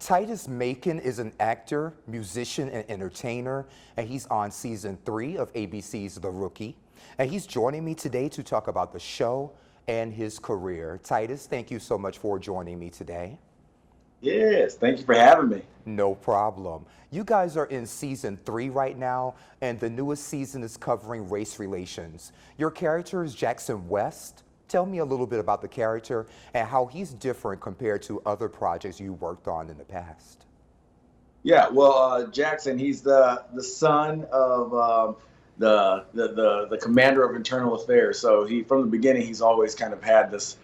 Titus Makin is an actor, musician, and entertainer, and he's on season 3 of ABC's The Rookie. And he's joining me today to talk about the show and his career. Titus, thank you so much for joining me today. Yes, thank you for having me. No problem. You guys are in season 3 right now, and the newest season is covering race relations. Your character is Jackson West. Tell me a little bit about the character and how he's different compared to other projects you worked on in the past. Yeah, well, Jackson, he's the son of the commander of internal affairs. So he, from the beginning, he's always kind of had this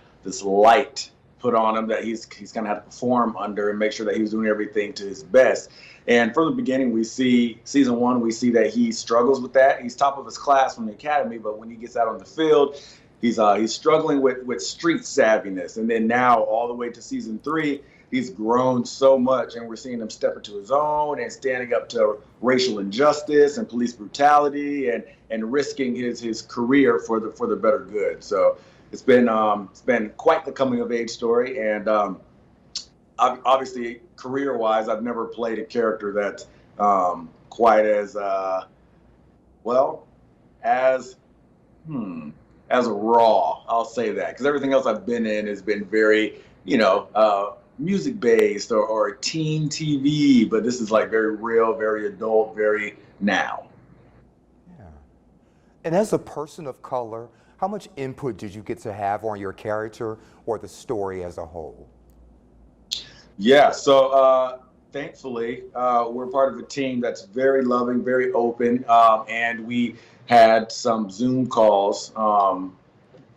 light put on him that he's kind of had to perform under and make sure that he was doing everything to his best. And from the beginning, we see season 1, we see that he struggles with that. He's top of his class from the academy, but when he gets out on the field, he's struggling with street savviness. And then now all the way to season 3, he's grown so much, and we're seeing him step into his own and standing up to racial injustice and police brutality and risking his career for the better good. So it's been quite the coming of age story. And obviously, career-wise, I've never played a character that's quite as as raw. I'll say that, because everything else I've been in has been very, music based or teen TV, but this is like very real, very adult, very now. Yeah. And as a person of color, how much input did you get to have on your character or the story as a whole? Yeah, so thankfully, we're part of a team that's very loving, very open, and we had some Zoom calls,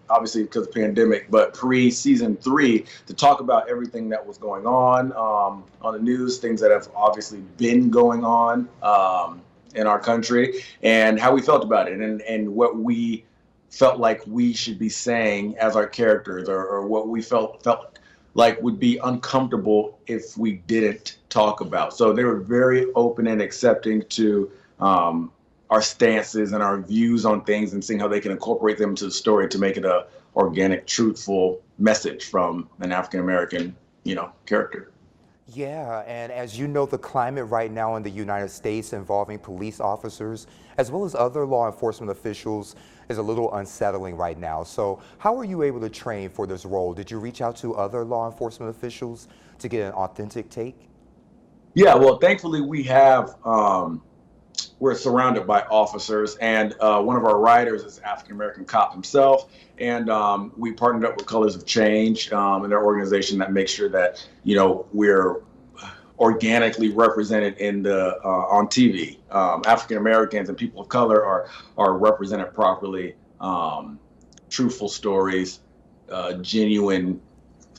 obviously because of the pandemic, but pre-season 3 to talk about everything that was going on the news, things that have obviously been going on in our country, and how we felt about it, and what we felt like we should be saying as our characters, or what we felt like would be uncomfortable if we didn't talk about. So they were very open and accepting to our stances and our views on things, and seeing how they can incorporate them into the story to make it a organic, truthful message from an African American, character. Yeah, and as you know, the climate right now in the United States involving police officers as well as other law enforcement officials is a little unsettling right now. So how were you able to train for this role? Did you reach out to other law enforcement officials to get an authentic take? Yeah, well, thankfully we have, we're surrounded by officers, and one of our writers is African American cop himself, and we partnered up with Colors of Change, and their organization that makes sure that we're organically represented in the on TV. African Americans and people of color are represented properly. Truthful stories, genuine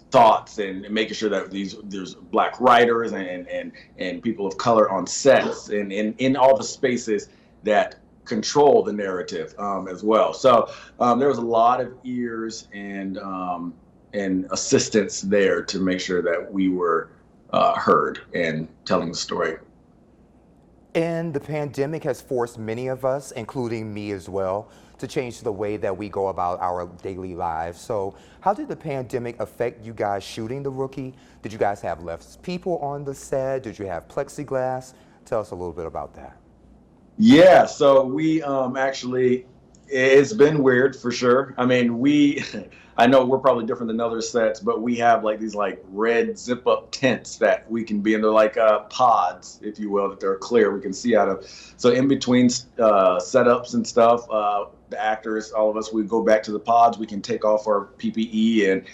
thoughts, and making sure that there's Black writers and people of color on sets and in all the spaces that control the narrative as well. So there was a lot of ears and assistance there to make sure that we were heard and telling the story. And the pandemic has forced many of us, including me as well, to change the way that we go about our daily lives. So how did the pandemic affect you guys shooting The Rookie? Did you guys have less people on the set? Did you have plexiglass? Tell us a little bit about that. Yeah, so we actually, it's been weird for sure. I mean, I know we're probably different than other sets, but we have like these like red zip up tents that we can be in. They're like pods, if you will, that they're clear, we can see out of. So in between setups and stuff, the actors, all of us, we go back to the pods. We can take off our PPE and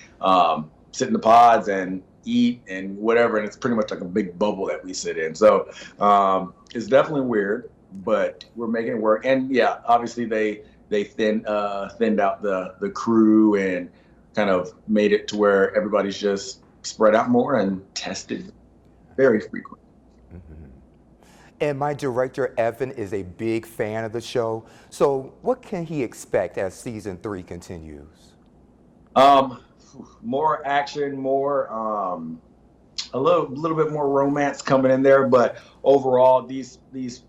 sit in the pods and eat and whatever. And it's pretty much like a big bubble that we sit in. So it's definitely weird, but we're making it work. And yeah, obviously they thinned out the crew and kind of made it to where everybody's just spread out more and tested very frequently. And my director, Evan, is a big fan of the show. So what can he expect as season 3 continues? More action, more a little bit more romance coming in there, but overall these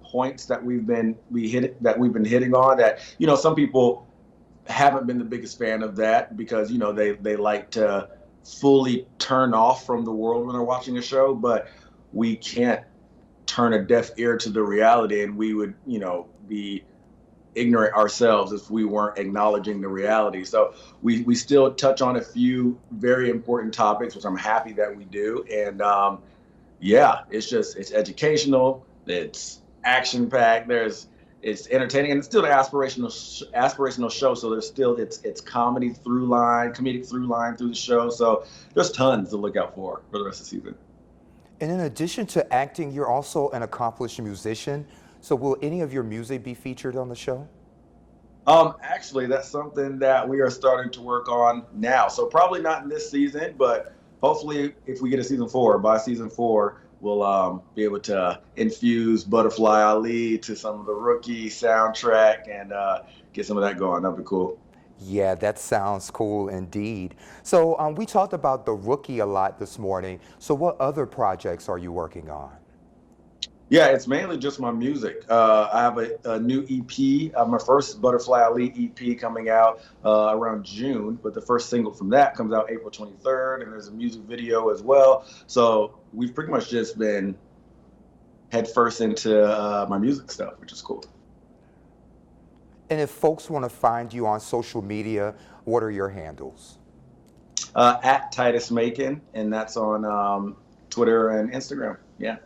points that we've been hitting on, that some people haven't been the biggest fan of that, because they like to fully turn off from the world when they're watching a show, but we can't turn a deaf ear to the reality, and we would, be ignorant ourselves if we weren't acknowledging the reality. So we still touch on a few very important topics, which I'm happy that we do. And yeah, it's educational, it's action packed, it's entertaining, and it's still an aspirational show. So there's still it's comedic through line through the show. So there's tons to look out for the rest of the season. And in addition to acting, you're also an accomplished musician. So will any of your music be featured on the show? Actually, that's something that we are starting to work on now. So probably not in this season, but hopefully, if we get a by season 4, we'll be able to infuse Butterfly Ali to some of the Rookie soundtrack and get some of that going. That'd be cool. Yeah, that sounds cool indeed. So we talked about the Rookie a lot this morning. So what other projects are you working on? Yeah, it's mainly just my music. I have a new EP, my first Butterfly Ali EP coming out around June, but the first single from that comes out April 23rd, and there's a music video as well. So we've pretty much just been head first into my music stuff, which is cool. And if folks want to find you on social media, what are your handles? At Titus Makin, and that's on Twitter and Instagram. Yeah.